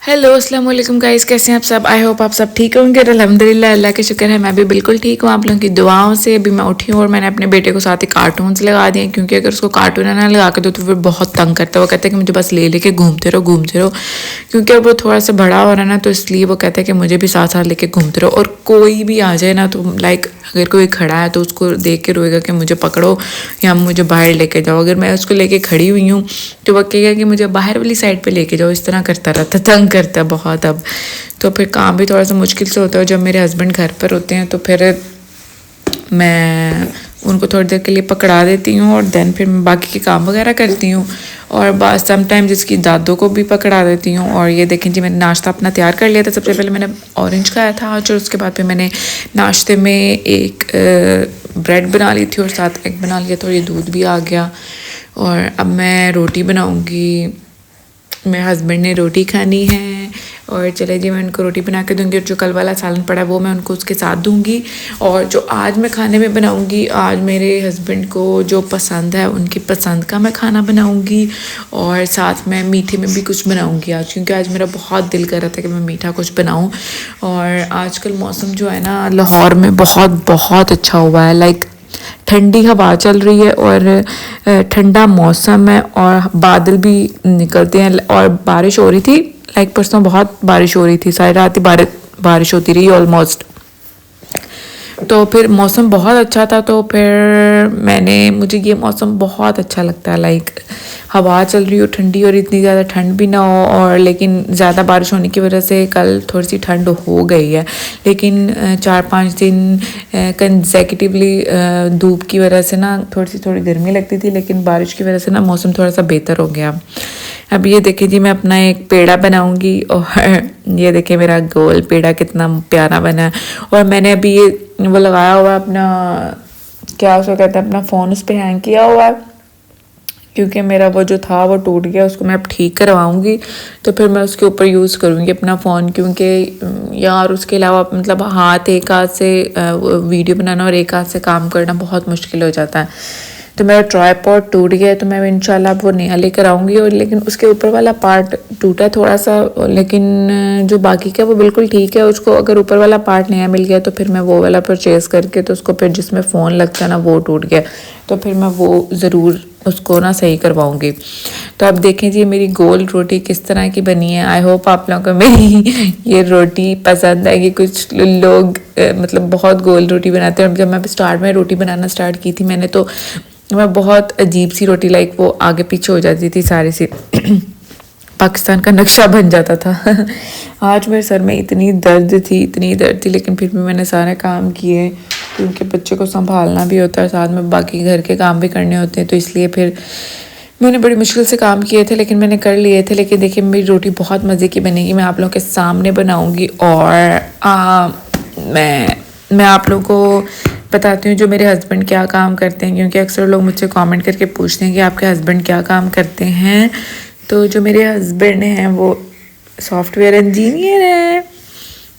Hello अस्सलाम वालेकुम guys, कैसे हैं आप सब। आई होप आप सब ठीक होंगे। अल्हम्दुलिल्लाह, अल्लाह का शुक्र है, मैं भी बिल्कुल ठीक हूँ आप लोगों की दुआओं से। अभी मैं उठी हूँ और मैंने अपने बेटे को साथ ही कार्टून्स लगा दिए, क्योंकि अगर उसको कार्टून ना लगा के दो तो फिर बहुत तंग करता है। वो कहता है कि मुझे बस ले लेके घूमते रहो। क्योंकि अब वो थोड़ा सा बड़ा हो रहा है ना, तो इसलिए वो कहता है कि मुझे भी साथ साथ लेके घूमते रहो। और कोई भी आ जाए ना, तो लाइक अगर कोई खड़ा है तो उसको देख के रोएगा कि मुझे पकड़ो या मुझे बाहर लेके जाओ। अगर मैं उसको लेके खड़ी हुई हूँ तो वो कहेगा कि मुझे बाहर वाली साइड पे लेके जाओ। इस तरह करता रहता, तंग करता है बहुत। अब तो फिर काम भी थोड़ा सा मुश्किल से होता है। जब मेरे हस्बैंड घर पर होते हैं तो फिर मैं उनको थोड़ी देर के लिए पकड़ा देती हूँ और देन फिर मैं बाकी के काम वगैरह करती हूँ। और बस समटाइम्स इसकी दादों को भी पकड़ा देती हूँ। और ये देखें जी, मैंने नाश्ता अपना तैयार कर लिया था। सबसे पहले मैंने ऑरेंज खाया था आज, और उसके बाद फिर मैंने नाश्ते में एक ब्रेड बना ली थी और साथ एग बना लिया था, और ये दूध भी आ गया। और अब मैं रोटी बनाऊँगी। मेरे हस्बैंड ने रोटी खानी है और चले जी, मैं उनको रोटी बना के दूंगी। और जो कल वाला सालन पड़ा है वो मैं उनको उसके साथ दूंगी। और जो आज मैं खाने में बनाऊंगी, आज मेरे हस्बैंड को जो पसंद है उनकी पसंद का मैं खाना बनाऊंगी। और साथ में मीठे में भी कुछ बनाऊंगी आज, क्योंकि आज मेरा बहुत दिल कर रहा था कि मैं मीठा कुछ बनाऊं। और आजकल मौसम जो है ना लाहौर में बहुत बहुत अच्छा हुआ है। लाइक ठंडी हवा चल रही है और ठंडा मौसम है और बादल भी निकलते हैं और बारिश हो रही थी। लाइक परसों बहुत बारिश हो रही थी, सारी रात ही बारिश होती रही ऑलमोस्ट। तो फिर मौसम बहुत अच्छा था। तो फिर मुझे ये मौसम बहुत अच्छा लगता है। लाइक हवा चल रही हो ठंडी और इतनी ज़्यादा ठंड भी ना हो, और लेकिन ज़्यादा बारिश होने की वजह से कल थोड़ी सी ठंड हो गई है। लेकिन 4-5 दिन कंसेक्यूटिवली धूप की वजह से ना थोड़ी गर्मी लगती थी, लेकिन बारिश की वजह से ना मौसम थोड़ा सा बेहतर हो गया। अब ये देखिए जी, मैं अपना एक पेड़ा बनाऊंगी। और ये देखिए मेरा गोल पेड़ा कितना प्यारा बना है। और मैंने अभी ये वो लगाया हुआ है अपना, क्या उसको कहते हैं, अपना फ़ोन उस पर हैंग किया हुआ है, क्योंकि मेरा वो जो था वो टूट गया। उसको मैं अब ठीक करवाऊंगी तो फिर मैं उसके ऊपर यूज़ करूँगी अपना फ़ोन। क्योंकि यार उसके अलावा मतलब एक हाथ से वीडियो बनाना और एक हाथ से काम करना बहुत मुश्किल हो जाता है। तो मेरा ट्राइपॉड टूट गया है, तो मैं इंशाल्लाह वो नया लेकर आऊँगी। और लेकिन उसके ऊपर वाला पार्ट टूटा थोड़ा सा, लेकिन जो बाकी का वो बिल्कुल ठीक है। उसको अगर ऊपर वाला पार्ट नया मिल गया तो फिर मैं वो वाला परचेज़ करके, तो उसको फिर जिसमें फ़ोन लगता है ना वो टूट गया, तो फिर मैं वो ज़रूर उसको ना सही करवाऊँगी। तो अब देखें जी, मेरी गोल रोटी किस तरह की बनी है। आई होप आप लोगों को मेरी ये रोटी पसंद आएगी। कुछ लोग मतलब बहुत गोल रोटी बनाते हैं। जब मैं स्टार्ट में रोटी बनाना स्टार्ट की थी मैंने, तो मैं बहुत अजीब सी रोटी, लाइक वो आगे पीछे हो जाती थी सारी सी पाकिस्तान का नक्शा बन जाता था। आज मेरे सर में इतनी दर्द थी, लेकिन फिर भी मैंने सारे काम किए, क्योंकि बच्चे को संभालना भी होता है, साथ में बाकी घर के काम भी करने होते हैं। तो इसलिए फिर मैंने बड़ी मुश्किल से काम किए थे, लेकिन मैंने कर लिए थे। लेकिन देखिए मेरी रोटी बहुत मज़े की बनेगी, मैं आप लोगों के सामने बनाऊँगी। और मैं आप लोगों को बताती हूँ जो मेरे हस्बैंड क्या काम करते हैं, क्योंकि अक्सर लोग मुझसे कमेंट करके पूछते हैं कि आपके हस्बैंड क्या काम करते हैं। तो जो मेरे हस्बैंड हैं वो सॉफ्टवेयर इंजीनियर हैं।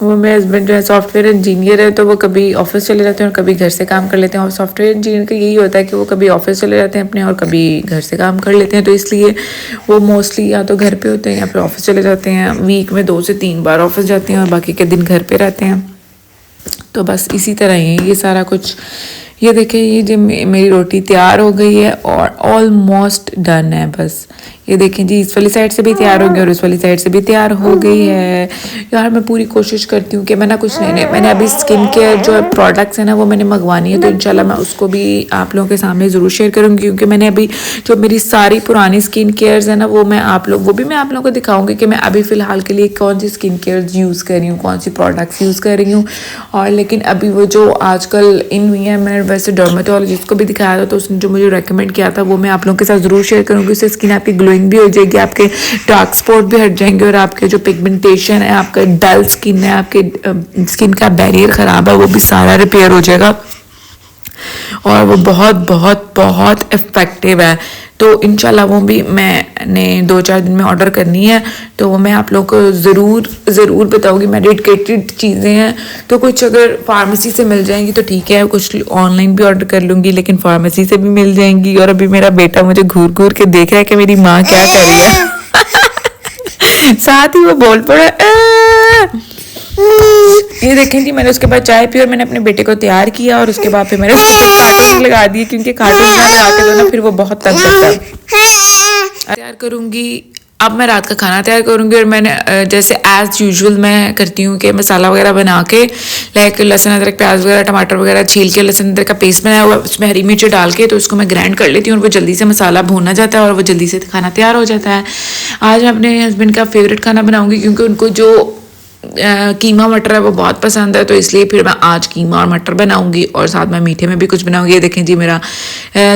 वो मेरे हस्बैंड जो है सॉफ्टवेयर इंजीनियर है, तो वो कभी ऑफिस चले जाते हैं और कभी घर से काम कर लेते हैं। और सॉफ्टवेयर इंजीनियर का यही होता है कि वो कभी ऑफिस चले जाते हैं अपने और कभी घर से काम कर लेते हैं। तो इसलिए वो मोस्टली या तो घर पे होते हैं या फिर ऑफिस चले जाते हैं। वीक में 2 से 3 बार ऑफिस जाते हैं और बाकी के दिन घर पे रहते हैं। तो बस इसी तरह ही ये सारा कुछ। ये देखिए, ये जो मेरी रोटी तैयार हो गई है और ऑलमोस्ट डन है। बस ये देखें जी, इस वाली साइड से भी तैयार हो गई और इस वाली साइड से भी तैयार हो गई है। यार मैं पूरी कोशिश करती हूँ कि मैं ना कुछ नहीं मैंने अभी स्किन केयर जो प्रोडक्ट्स है ना वो मैंने मंगवानी है। तो इंशाल्लाह मैं उसको भी आप लोगों के सामने ज़रूर शेयर करूँगी, क्योंकि मैंने अभी जो मेरी सारी पुरानी स्किन केयर्स है ना वो मैं आप लोगों को दिखाऊँगी कि मैं अभी फ़िलहाल के लिए कौन सी स्किन केयर्स यूज़ कर रही हूँ, कौन सी प्रोडक्ट्स यूज़ कर रही हूँ। और लेकिन अभी वो जो आजकल इन हुई है, मैंने वैसे डर्मेटोलॉजिस्ट को भी दिखाया था, तो उसने जो मुझे रेकमेंड किया था वो मैं आप लोगों के साथ ज़रूर शेयर करूँगी। उससे स्किन आपकी ग्लोइंग भी हो जाएगी, आपके डार्क स्पॉट भी हट जाएंगे और आपके जो पिगमेंटेशन है, आपका डल स्किन है, आपके स्किन का बैरियर ख़राब है, वो भी सारा रिपेयर हो जाएगा। और वो बहुत बहुत बहुत इफ़ेक्टिव है। तो इंशाल्लाह वो भी मैंने 2-4 दिन में ऑर्डर करनी है, तो वो मैं आप लोगों को ज़रूर बताऊंगी। मेडिकेटेड चीज़ें हैं, तो कुछ अगर फार्मेसी से मिल जाएंगी तो ठीक है, कुछ ऑनलाइन भी ऑर्डर कर लूँगी, लेकिन फार्मेसी से भी मिल जाएंगी। और अभी मेरा बेटा मुझे घूर घूर के देख रहा है कि मेरी माँ क्या कर रही है। साथ ही वो बोल पड़ा ये देखें जी, मैंने उसके बाद चाय पी और मैंने अपने बेटे को तैयार किया और उसके बाद फिर मैंने कार्टून लगा दिए, क्योंकि कार्टून लगा के दो ना फिर वो बहुत तंग करता है। तैयार करूंगी, अब मैं रात का खाना तैयार करूंगी और मैंने जैसे एज यूजुअल मैं करती हूँ कि मसाला वगैरह बना के लाइक लहसुन अदरक प्याज वगैरह टमाटर वगैरह छील के लहसुन अदरक का पेस्ट बनाया हुआ उसमें हरी मिर्च डाल के तो उसको मैं ग्राइंड कर लेती हूँ और वो जल्दी से मसाला भूना जाता है और वो जल्दी से खाना तैयार हो जाता है। आज मैं अपने हस्बैंड का फेवरेट खाना बनाऊंगी, क्योंकि उनको जो कीमा मटर है वो बहुत पसंद है, तो इसलिए फिर मैं आज कीमा और मटर बनाऊंगी और साथ में मीठे में भी कुछ बनाऊंगी। ये देखें जी,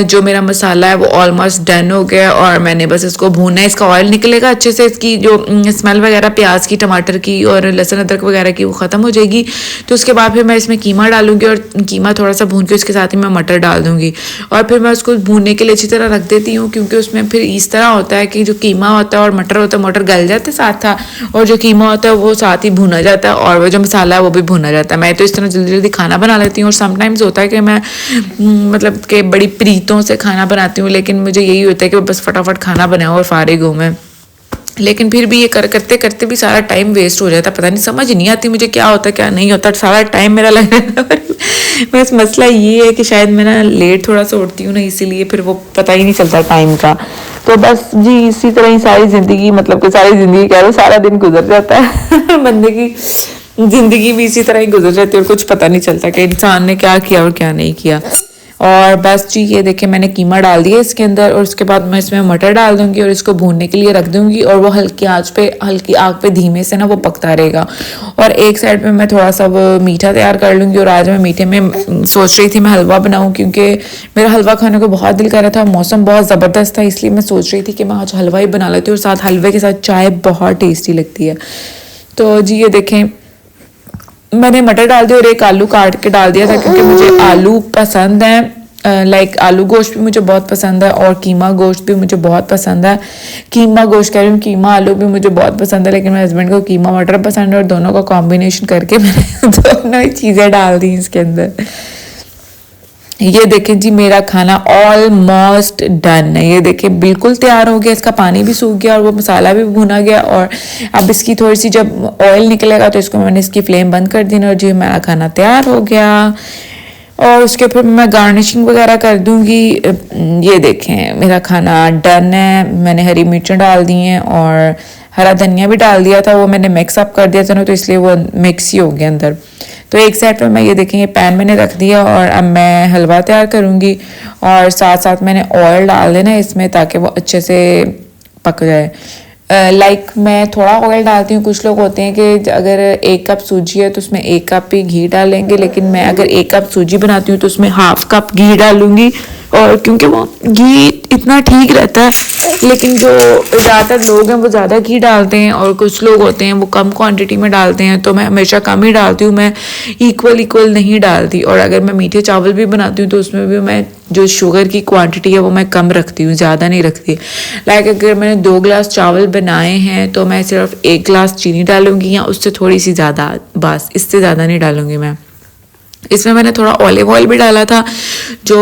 जो मेरा मसाला है वो ऑलमोस्ट डन हो गया और मैंने बस इसको भूनना है। इसका ऑयल निकलेगा अच्छे से, इसकी जो स्मेल वगैरह प्याज की टमाटर की और लहसुन अदरक वगैरह की वो ख़त्म हो जाएगी। तो उसके बाद फिर मैं इसमें कीमा डालूंगी और कीमा थोड़ा सा भून के उसके साथ ही मैं मटर डाल दूंगी और फिर मैं उसको भूनने के लिए अच्छी तरह रख देती हूँ, क्योंकि उसमें फिर इस तरह होता है कि जो कीमा होता है और मटर होता है, मटर गल जाते साथ था और जो कीमा होता है वो साथ ही भुना जाता है और वो जो मसाला है वो भी भुना जाता है। मैं तो इस तरह जल्दी जल्दी खाना बना लेती हूँ और समटाइम्स होता है कि मैं मतलब कि बड़ी प्रीतों से खाना बनाती हूँ, लेकिन मुझे यही होता है कि बस फटाफट खाना बनाओ और फारिग हूँ मैं। लेकिन फिर भी ये करते करते भी सारा टाइम वेस्ट हो जाता है, पता नहीं समझ नहीं आती मुझे क्या होता है क्या नहीं होता, सारा टाइम मेरा लग रहा है। बस मसला ये है कि शायद मैं ना लेट थोड़ा सा उठती हूँ ना, इसीलिए फिर वो पता ही नहीं चलता टाइम का। तो बस जी इसी तरह ही सारी ज़िंदगी, मतलब कि सारी ज़िंदगी कह रहा हूँ, सारा दिन गुजर जाता है। बंदे की ज़िंदगी भी इसी तरह ही गुजर जाती है और कुछ पता नहीं चलता कि इंसान ने क्या किया और क्या नहीं किया। और बस जी ये देखें मैंने कीमा डाल दिया इसके अंदर और उसके बाद मैं इसमें मटर डाल दूंगी और इसको भूनने के लिए रख दूंगी और वो हल्की आग पे धीमे से ना वो पकता रहेगा। और एक साइड पे मैं थोड़ा सा वो मीठा तैयार कर लूँगी और आज मैं मीठे में सोच रही थी मैं हलवा बनाऊँ, क्योंकि मेरा हलवा खाने को बहुत दिल कर रहा था, मौसम बहुत ज़बरदस्त था, इसलिए मैं सोच रही थी कि मैं आज हलवा ही बना लेती हूँ और साथ हलवे के साथ चाय बहुत टेस्टी लगती है। तो जी ये देखें मैंने मटर डाल दिया और एक आलू काट के डाल दिया था, क्योंकि मुझे आलू पसंद है, लाइक आलू गोश्त भी मुझे बहुत पसंद है और कीमा गोश्त भी मुझे बहुत पसंद है। कीमा गोश्त कह रही हूँ, कीमा आलू भी मुझे बहुत पसंद है, लेकिन मेरे हस्बैंड को कीमा मटर पसंद है और दोनों का कॉम्बिनेशन करके मैंने दोनों ही चीज़ें डाल दी इसके अंदर। ये देखें जी मेरा खाना ऑलमोस्ट डन है, ये देखें बिल्कुल तैयार हो गया, इसका पानी भी सूख गया और वो मसाला भी भुना गया और अब इसकी थोड़ी सी जब ऑयल निकलेगा तो इसको मैंने इसकी फ्लेम बंद कर दी और जी मेरा खाना तैयार हो गया और उसके फिर मैं गार्निशिंग वगैरह कर दूंगी। ये देखें मेरा खाना डन है, मैंने हरी मिर्चें डाल दी हैं और हरा धनिया भी डाल दिया था, वो मैंने मिक्स अप कर दिया था ना, तो इसलिए वो मिक्स ही हो गया अंदर। तो एक साइड पर मैं ये देखेंगे पैन मैंने रख दिया और अब मैं हलवा तैयार करूँगी और साथ साथ मैंने ऑयल डाल देना इसमें ताकि वो अच्छे से पक जाए। लाइक मैं थोड़ा ऑयल डालती हूँ, कुछ लोग होते हैं कि अगर 1 कप सूजी है तो उसमें 1 कप ही घी डालेंगे, लेकिन मैं अगर 1 कप सूजी बनाती हूँ तो उसमें ½ कप घी डालूंगी और क्योंकि वो घी इतना ठीक रहता है, लेकिन जो ज़्यादातर लोग हैं वो ज़्यादा घी डालते हैं और कुछ लोग होते हैं वो कम क्वांटिटी में डालते हैं, तो मैं हमेशा कम ही डालती हूँ, मैं इक्वल नहीं डालती। और अगर मैं मीठे चावल भी बनाती हूँ तो उसमें भी मैं जो शुगर की क्वांटिटी है वो मैं कम रखती हूँ, ज़्यादा नहीं रखती। लाइक अगर मैंने 2 गिलास चावल बनाए हैं तो मैं सिर्फ 1 गिलास चीनी डालूंगी या उससे थोड़ी सी ज़्यादा, बस इससे ज़्यादा नहीं डालूंगी मैं। इसमें मैंने थोड़ा ऑलिव ऑयल भी डाला था, जो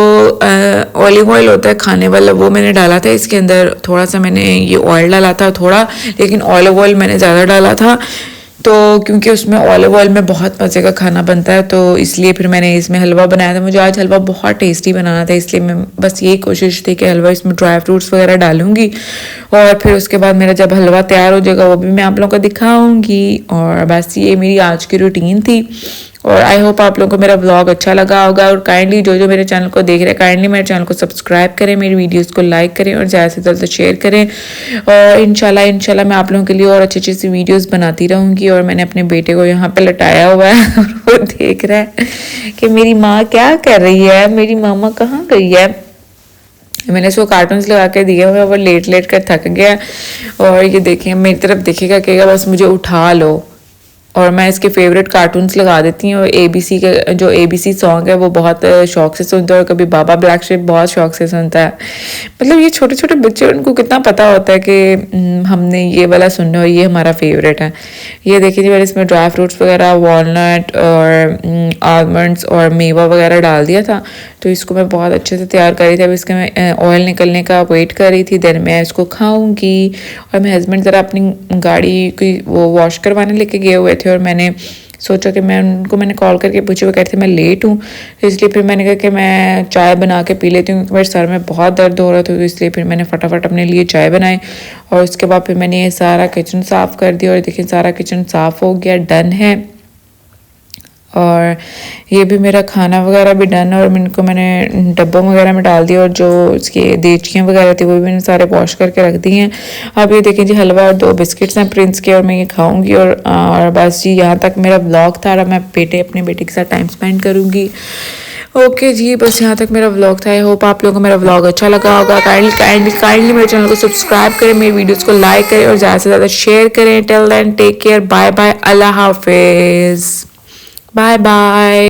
ऑलिव ऑयल होता है खाने वाला वो मैंने डाला था इसके अंदर, थोड़ा सा मैंने ये ऑयल डाला था थोड़ा, लेकिन ऑलिव ऑयल मैंने ज़्यादा डाला था तो क्योंकि उसमें ऑलिव ऑयल में बहुत मज़े का खाना बनता है, तो इसलिए फिर मैंने इसमें हलवा बनाया था। मुझे आज हलवा बहुत टेस्टी बनाना था, इसलिए मैं बस यही कोशिश थी कि हलवा इसमें ड्राई फ्रूट्स वगैरह डालूंगी और फिर उसके बाद मेरा जब हलवा तैयार हो जाएगा वो भी मैं आप लोगों को दिखाऊंगी। और बस ये मेरी आज की रूटीन थी और आई होप आप लोगों को मेरा व्लॉग अच्छा लगा होगा और काइंडली जो मेरे चैनल को देख रहे हैं काइंडली मेरे चैनल को सब्सक्राइब करें, मेरी वीडियोस को लाइक करें और ज़्यादा से ज़्यादा शेयर करें और इंशाल्लाह मैं आप लोगों के लिए और अच्छी सी वीडियोस बनाती रहूँगी। और मैंने अपने बेटे को यहाँ पे लटाया हुआ है और वो देख रहा है कि मेरी माँ क्या कर रही है, मेरी मामा कहाँ गई है। मैंने इसको कार्टून्स लगा के दिए हुए, वो लेट कर थक गया और ये देखें मेरी तरफ देखेगा कहेगा बस मुझे उठा लो, और मैं इसके फेवरेट कार्टून्स लगा देती हूँ। ABC के जो ABC सॉन्ग है वो बहुत शौक से सुनता है, और कभी बाबा ब्लैक शिप बहुत शौक से सुनता है। मतलब ये छोटे छोटे बच्चे, उनको कितना पता होता है कि हमने ये वाला सुनना और ये हमारा फेवरेट है। ये देखिए जी, मैंने इसमें ड्राई फ्रूट्स वगैरह, वॉलनट और आलमंड्स और मेवा वगैरह डाल दिया था। तो इसको मैं बहुत अच्छे से तैयार कर रही थी। अब इसके मैं ऑयल निकलने का वेट कर रही थी, देन मैं इसको खाऊंगी। और मेरे हस्बैंड ज़रा अपनी गाड़ी की वो वॉश करवाने लेके गए हुए थे, और मैंने सोचा कि मैंने कॉल करके पूछा, वो कह रहे थे मैं लेट हूँ, तो इसलिए फिर मैंने कहा कि मैं चाय बना के पी लेती हूँ, क्योंकि मेरे सर में बहुत दर्द हो रहा था। तो इसलिए फिर मैंने फटाफट अपने लिए चाय बनाई, और उसके बाद फिर मैंने ये सारा किचन साफ़ कर दिया। और देखिए सारा किचन साफ़ हो गया, डन है। और ये भी मेरा खाना वगैरह भी डन है, और मैंने डब्बों वगैरह में डाल दिया, और जो उसकी देचकियाँ वगैरह थी वो भी मैंने सारे वॉश करके रख दी हैं। अब ये देखें जी, हलवा और 2 बिस्किट्स हैं प्रिंस के, और मैं ये खाऊंगी। और बस जी, यहाँ तक मेरा व्लॉग था। और मैं अपने बेटे के साथ टाइम स्पेंड करूँगी। ओके जी, बस यहाँ तक मेरा व्लॉग था। आई होप आप लोगों को मेरा व्लॉग अच्छा लगा होगा। काइंडली मेरे चैनल को सब्सक्राइब करें, मेरी वीडियोज़ को लाइक करें और ज़्यादा से ज़्यादा शेयर करें। Till then take care, bye bye, अल्लाह हाफिज़, बाय बाय।